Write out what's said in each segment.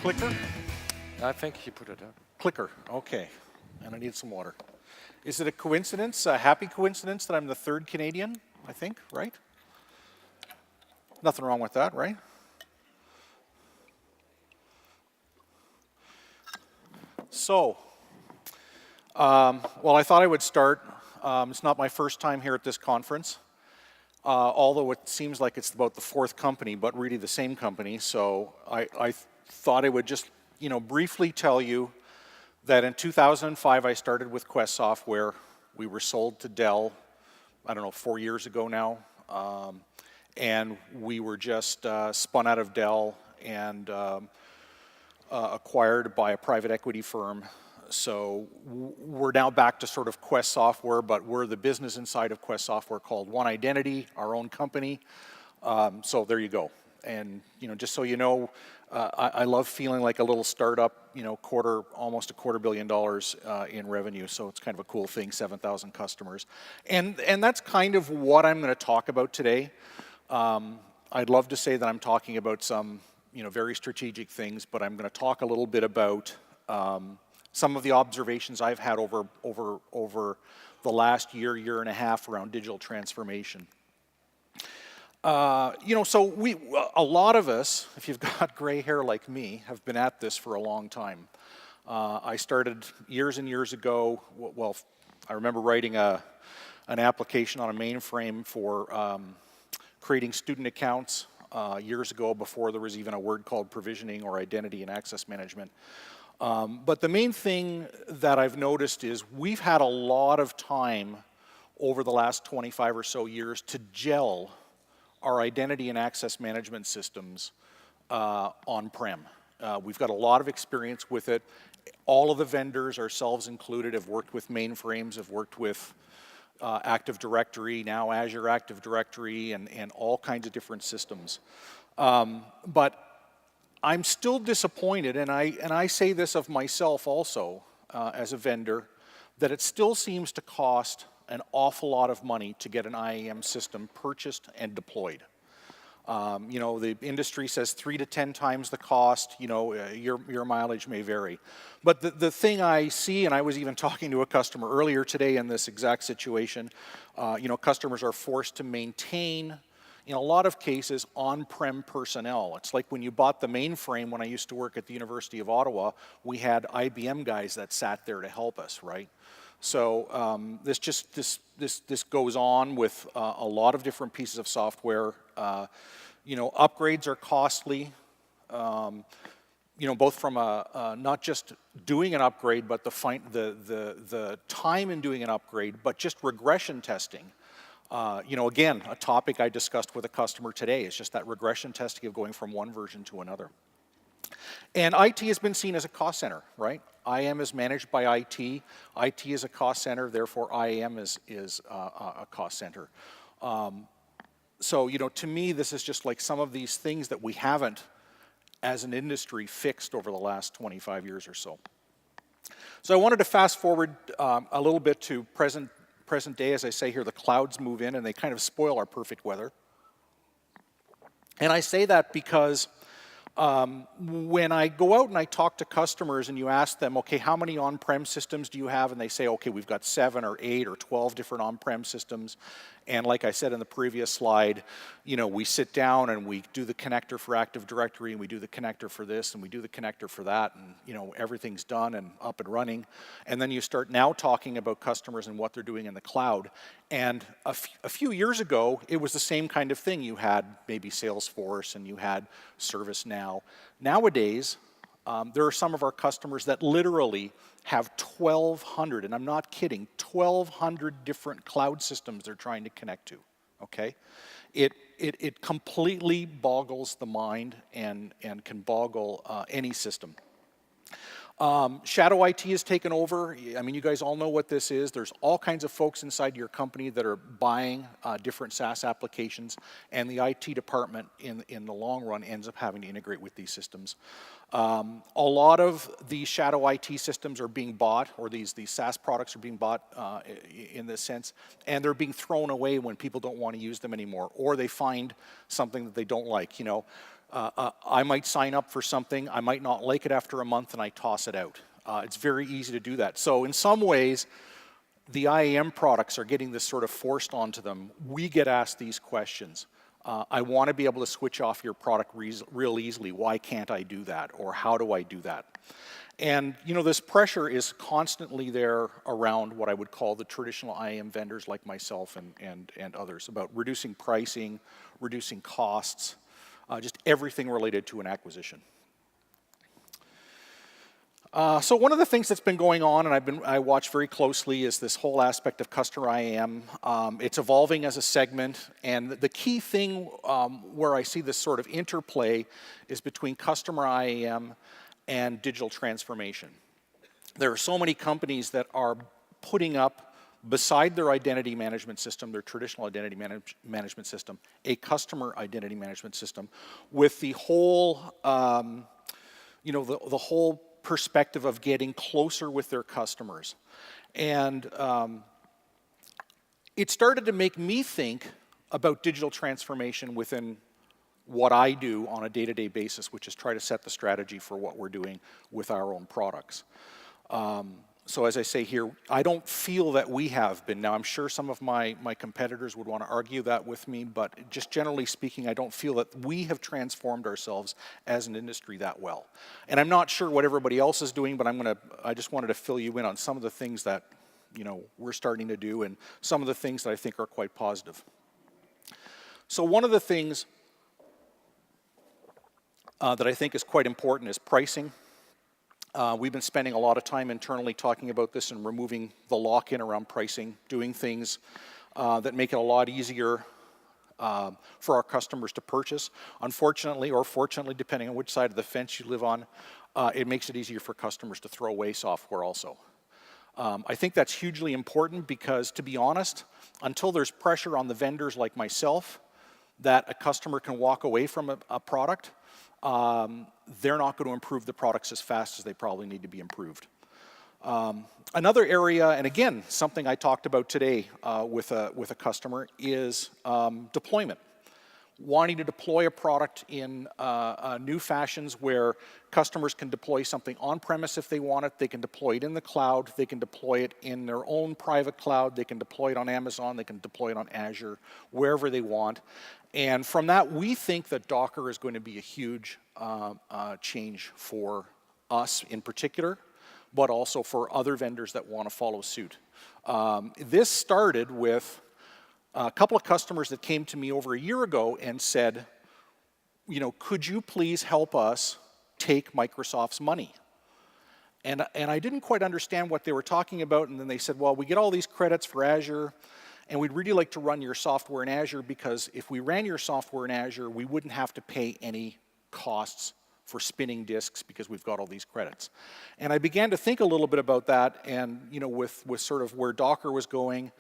Clicker? I think you put it down. Clicker, okay. And I need some water. Is it a coincidence, a happy coincidence that I'm the third Canadian, I think, right? Nothing wrong with that, right? So, well, I thought I would start. It's not my first time here at this conference, although it seems like it's about the fourth company, but really the same company. So I thought I would just, briefly tell you that in 2005 I started with Quest Software. We were sold to Dell, I don't know, 4 years ago now. And we were just spun out of Dell and acquired by a private equity firm. So we're now back to sort of Quest Software, but we're the business inside of Quest Software called One Identity, our own company. So there you go. And just so you know, I love feeling like a little startup. Almost $250 million in revenue. So it's kind of a cool thing. 7,000 customers, and that's kind of what I'm going to talk about today. I'd love to say that I'm talking about some very strategic things, but I'm going to talk a little bit about some of the observations I've had over the last year and a half around digital transformation. So a lot of us, if you've got gray hair like me, have been at this for a long time. I started years and years ago. Well, I remember writing an application on a mainframe for creating student accounts years ago, before there was even a word called provisioning or identity and access management. But the main thing that I've noticed is we've had a lot of time over the last 25 or so years to gel our identity and access management systems on-prem. We've got a lot of experience with it. All of the vendors, ourselves included, have worked with mainframes, have worked with Active Directory, now Azure Active Directory, and all kinds of different systems. But I'm still disappointed, and I say this of myself also as a vendor, that it still seems to cost an awful lot of money to get an IAM system purchased and deployed. The industry says 3 to 10 times the cost. Your mileage may vary. But the thing I see, and I was even talking to a customer earlier today in this exact situation, customers are forced to maintain, in a lot of cases, on-prem personnel. It's like when you bought the mainframe. When I used to work at the University of Ottawa, we had IBM guys that sat there to help us, right? So this goes on with a lot of different pieces of software. Upgrades are costly. Both from not just doing an upgrade, but the time in doing an upgrade, but just regression testing. Again, a topic I discussed with a customer today is just that regression testing of going from one version to another. And IT has been seen as a cost center, right? IAM is managed by IT. IT is a cost center, therefore IAM is a cost center. So, to me, this is just like some of these things that we haven't, as an industry, fixed over the last 25 years or so. So I wanted to fast forward a little bit to present day. As I say here, the clouds move in and they kind of spoil our perfect weather. And I say that because when I go out and I talk to customers and you ask them, okay, how many on-prem systems do you have? And they say, okay, we've got 7 or 8 or 12 different on-prem systems. And like I said in the previous slide, we sit down and we do the connector for Active Directory, and we do the connector for this, and we do the connector for that, and everything's done and up and running. And then you start now talking about customers and what they're doing in the cloud. And a few years ago, it was the same kind of thing. You had maybe Salesforce and you had ServiceNow. Nowadays, there are some of our customers that literally have 1,200, and I'm not kidding, 1,200 different cloud systems they're trying to connect to, okay? It completely boggles the mind and can boggle any system. Shadow IT has taken over. I mean, you guys all know what this is. There's all kinds of folks inside your company that are buying different SaaS applications, and the IT department in the long run ends up having to integrate with these systems. A lot of these shadow IT systems are being bought, or these SaaS products are being bought in this sense, and they're being thrown away when people don't want to use them anymore, or they find something that they don't like. I might sign up for something, I might not like it after a month, and I toss it out. It's very easy to do that. So in some ways, the IAM products are getting this sort of forced onto them. We get asked these questions. I want to be able to switch off your product real easily. Why can't I do that? Or how do I do that? And you know, this pressure is constantly there around what I would call the traditional IAM vendors like myself and others about reducing pricing, reducing costs, just everything related to an acquisition. So one of the things that's been going on, and I watch very closely, is this whole aspect of customer IAM. It's evolving as a segment, and the key thing where I see this sort of interplay is between customer IAM and digital transformation. There are so many companies that are putting up, beside their identity management system, their traditional identity management system, a customer identity management system with the whole, you know, the whole perspective of getting closer with their customers. And it started to make me think about digital transformation within what I do on a day-to-day basis, which is try to set the strategy for what we're doing with our own products. So as I say here, I don't feel that we have been. Now, I'm sure some of my competitors would want to argue that with me, but just generally speaking, I don't feel that we have transformed ourselves as an industry that well. And I'm not sure what everybody else is doing, but I just wanted to fill you in on some of the things that, you know, we're starting to do and some of the things that I think are quite positive. So one of the things that I think is quite important is pricing. We've been spending a lot of time internally talking about this and removing the lock-in around pricing, doing things that make it a lot easier for our customers to purchase. Unfortunately, or fortunately, depending on which side of the fence you live on, it makes it easier for customers to throw away software also. I think that's hugely important because, to be honest, until there's pressure on the vendors like myself that a customer can walk away from a product, they're not going to improve the products as fast as they probably need to be improved. Another area, and again, something I talked about today with a customer, is deployment. Wanting to deploy a product in new fashions where customers can deploy something on-premise if they want it, they can deploy it in the cloud, they can deploy it in their own private cloud, they can deploy it on Amazon, they can deploy it on Azure, wherever they want. And from that, we think that Docker is going to be a huge change for us in particular, but also for other vendors that want to follow suit. This started with a couple of customers that came to me over a year ago and said, you know, could you please help us take Microsoft's money? And I didn't quite understand what they were talking about, and then they said, well, we get all these credits for Azure, and we'd really like to run your software in Azure because if we ran your software in Azure, we wouldn't have to pay any costs for spinning disks because we've got all these credits. And I began to think a little bit about that, and you know, with sort of where Docker was going,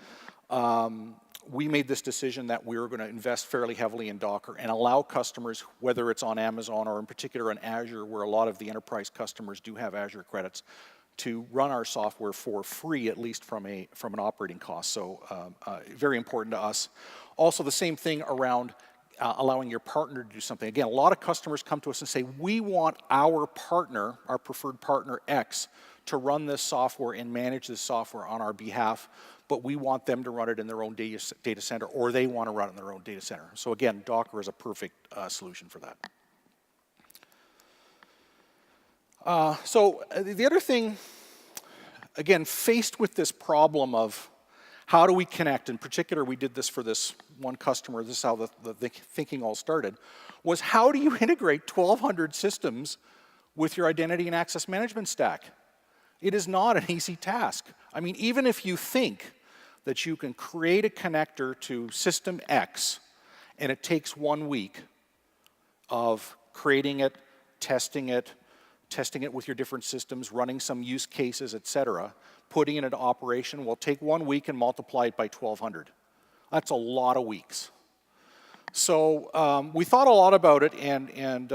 we made this decision that we were going to invest fairly heavily in Docker and allow customers, whether it's on Amazon or in particular on Azure, where a lot of the enterprise customers do have Azure credits, to run our software for free, at least from an operating cost. So very important to us. Also, the same thing around allowing your partner to do something. Again, a lot of customers come to us and say, we want our partner, our preferred partner X, to run this software and manage this software on our behalf, but we want them to run it in their own data center, or they want to run it in their own data center. So again, Docker is a perfect solution for that. So the other thing, again, faced with this problem of how do we connect, in particular we did this for this one customer, this is how the thinking all started, was how do you integrate 1,200 systems with your identity and access management stack? It is not an easy task. I mean, even if you think that you can create a connector to system X and it takes 1 week of creating it, testing it with your different systems, running some use cases, etc., putting it into operation will take 1 week and multiply it by 1,200. That's a lot of weeks. So we thought a lot about it, and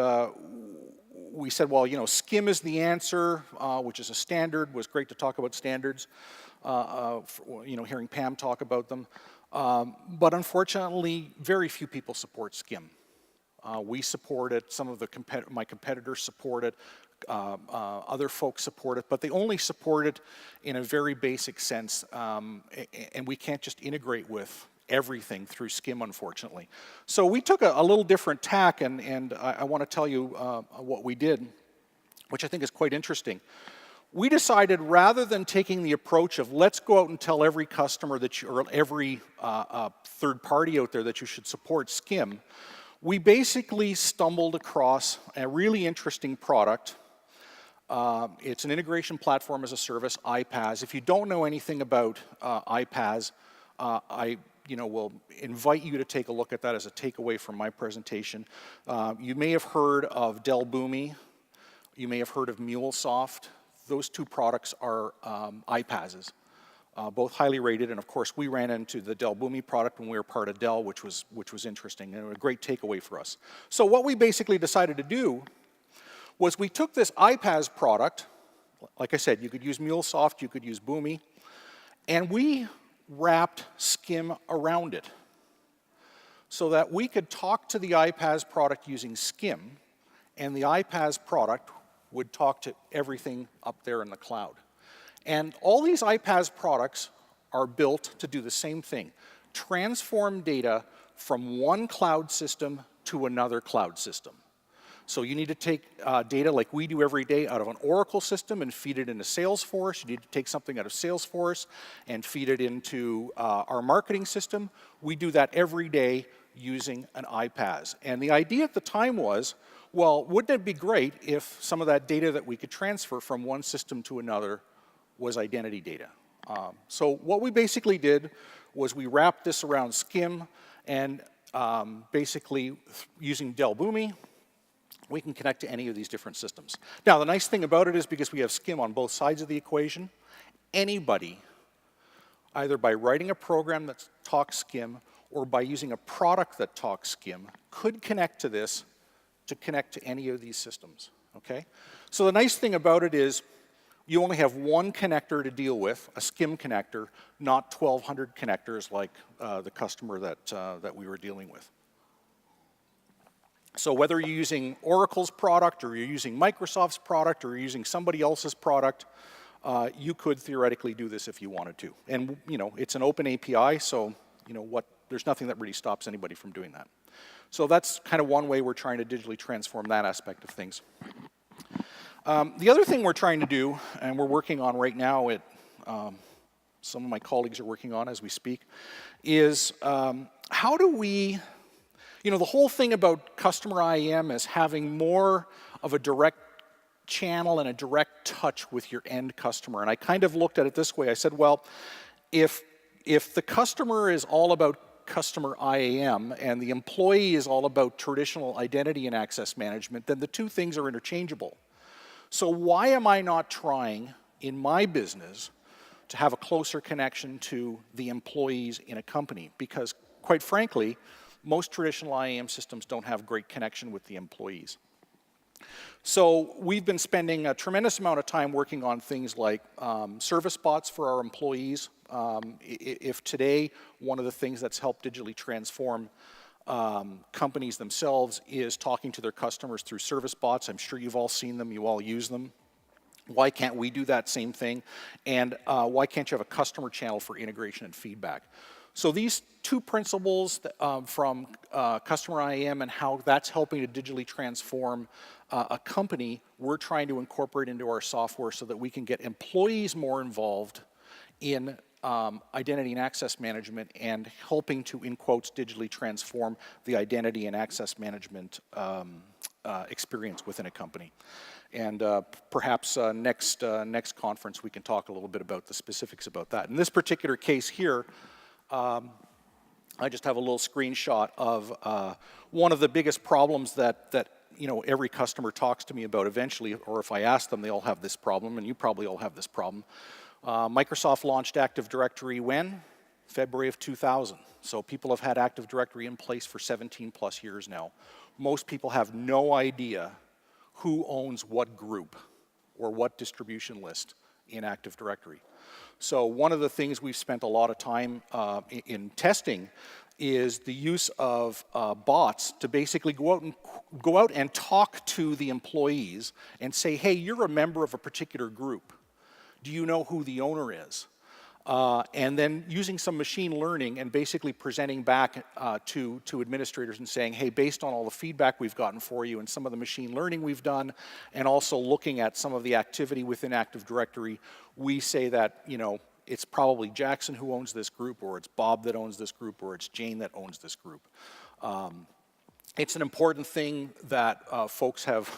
we said, well, you know, SCIM is the answer, which is a standard. It was great to talk about standards, you know, hearing Pam talk about them. But unfortunately, very few people support SCIM. We support it. Some of my competitors support it. Other folks support it, but they only support it in a very basic sense, and we can't just integrate with everything through Skim, unfortunately. So we took a little different tack, and I want to tell you what we did, which I think is quite interesting. We decided, rather than taking the approach of let's go out and tell every customer that or every third party out there that you should support Skim, we basically stumbled across a really interesting product. It's an integration platform as a service, iPaaS. If you don't know anything about iPaaS, I will invite you to take a look at that as a takeaway from my presentation. You may have heard of Dell Boomi. You may have heard of MuleSoft. Those two products are iPaaSes, both highly rated. And of course, we ran into the Dell Boomi product when we were part of Dell, which was interesting and a great takeaway for us. So what we basically decided to do was we took this iPaaS product. Like I said, you could use MuleSoft, you could use Boomi, and we wrapped Skim around it so that we could talk to the iPaaS product using Skim, and the iPaaS product would talk to everything up there in the cloud. And all these iPaaS products are built to do the same thing: transform data from one cloud system to another cloud system. So you need to take data like we do every day out of an Oracle system and feed it into Salesforce. You need to take something out of Salesforce and feed it into our marketing system. We do that every day using an iPaaS. And the idea at the time was, well, wouldn't it be great if some of that data that we could transfer from one system to another was identity data? So what we basically did was we wrapped this around Skim, and basically using Dell Boomi, we can connect to any of these different systems. Now, the nice thing about it is, because we have Skim on both sides of the equation, anybody, either by writing a program that talks Skim or by using a product that talks Skim, could connect to this to connect to any of these systems, okay? So the nice thing about it is you only have one connector to deal with, a Skim connector, not 1,200 connectors like the customer that we were dealing with. So whether you're using Oracle's product, or you're using Microsoft's product, or you're using somebody else's product, you could theoretically do this if you wanted to. And it's an open API, so there's nothing that really stops anybody from doing that. So that's kind of one way we're trying to digitally transform that aspect of things. The other thing we're trying to do, and we're working on right now, some of my colleagues are working on as we speak, is how do we, the whole thing about customer IAM is having more of a direct channel and a direct touch with your end customer. And I kind of looked at it this way. I said, well, if the customer is all about customer IAM and the employee is all about traditional identity and access management, then the two things are interchangeable. So why am I not trying in my business to have a closer connection to the employees in a company? Because quite frankly, most traditional IAM systems don't have great connection with the employees. So we've been spending a tremendous amount of time working on things like service bots for our employees. If today, one of the things that's helped digitally transform companies themselves is talking to their customers through service bots. I'm sure you've all seen them, you all use them. Why can't we do that same thing? And why can't you have a customer channel for integration and feedback? So these two principles from customer IAM and how that's helping to digitally transform a company, we're trying to incorporate into our software so that we can get employees more involved in identity and access management and helping to, in quotes, digitally transform the identity and access management experience within a company. And perhaps next conference we can talk a little bit about the specifics about that. In this particular case here, I just have a little screenshot of one of the biggest problems that every customer talks to me about eventually, or if I ask them, they all have this problem, and you probably all have this problem. Microsoft launched Active Directory when? February of 2000. So people have had Active Directory in place for 17 plus years now. Most people have no idea who owns what group or what distribution list in Active Directory. So one of the things we've spent a lot of time in testing is the use of bots to basically go out and talk to the employees and say, hey, you're a member of a particular group. Do you know who the owner is? And then using some machine learning and basically presenting back to administrators and saying, hey, based on all the feedback we've gotten for you and some of the machine learning we've done, and also looking at some of the activity within Active Directory, we say that, you know, it's probably Jackson who owns this group, or it's Bob that owns this group, or it's Jane that owns this group. It's an important thing that folks have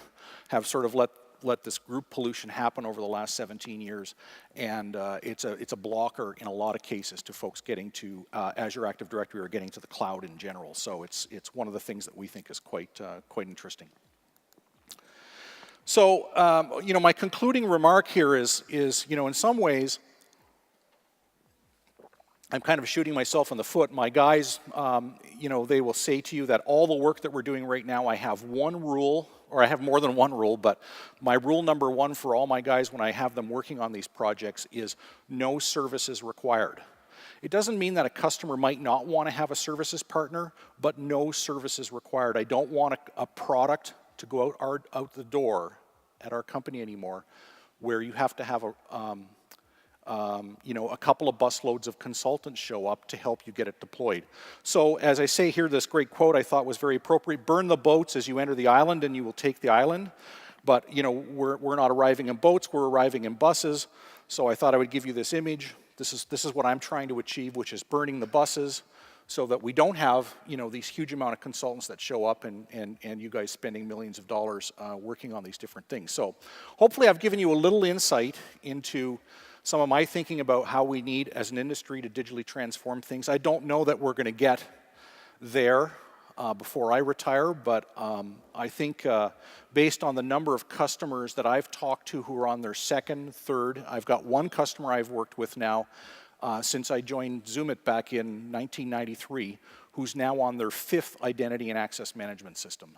sort of let this group pollution happen over the last 17 years, and it's a blocker in a lot of cases to folks getting to Azure Active Directory or getting to the cloud in general. So it's one of the things that we think is quite interesting. So you know, my concluding remark here is you know, in some ways, I'm kind of shooting myself in the foot. My guys, you know, they will say to you that all the work that we're doing right now, I have one rule, or I have more than one rule, but my rule number one for all my guys when I have them working on these projects is no services required. It doesn't mean that a customer might not want to have a services partner, but no services required. I don't want a product to go out the door at our company anymore where you have to have you know, a couple of busloads of consultants show up to help you get it deployed. So as I say here, this great quote I thought was very appropriate: burn the boats as you enter the island and you will take the island. But you know, we're not arriving in boats, we're arriving in buses. So I thought I would give you this image. This is what I'm trying to achieve, which is burning the buses so that we don't have, you know, these huge amount of consultants that show up and you guys spending millions of dollars working on these different things. So hopefully I've given you a little insight into some of my thinking about how we need as an industry to digitally transform things. I don't know that we're going to get there before I retire, but I think based on the number of customers that I've talked to who are on their second, third, I've got one customer I've worked with now since I joined Zoomit back in 1993, who's now on their fifth identity and access management system.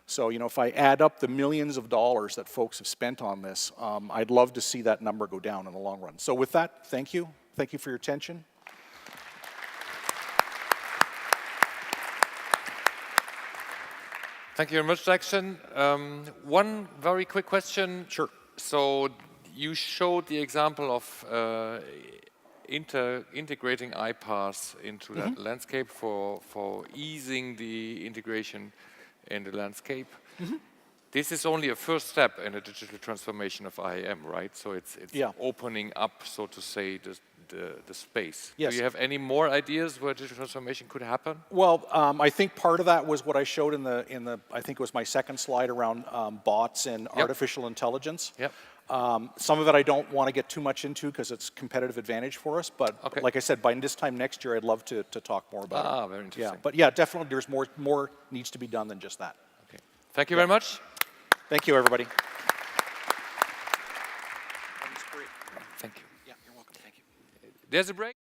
So, you know, if I add up the millions of dollars that folks have spent on this, I'd love to see that number go down in the long run. So with that, thank you. Thank you for your attention. Thank you very much, Jackson. One very quick question. Sure. So you showed the example of integrating iPaaS into that landscape for easing the integration in the landscape. This is only a first step in the digital transformation of IAM, right? So it's opening up, so to say, the space. Yes. Do you have any more ideas where digital transformation could happen? Well, I think part of that was what I showed in the I think it was my second slide around bots and artificial intelligence. Yep. Some of it I don't want to get too much into because it's competitive advantage for us, but like I said, by this time next year, I'd love to talk more about it. Very interesting. Yeah, but yeah, definitely there's more needs to be done than just that. Okay. Thank you very much. Thank you, everybody. Thank you. Yeah, you're welcome. Thank you. There's a break.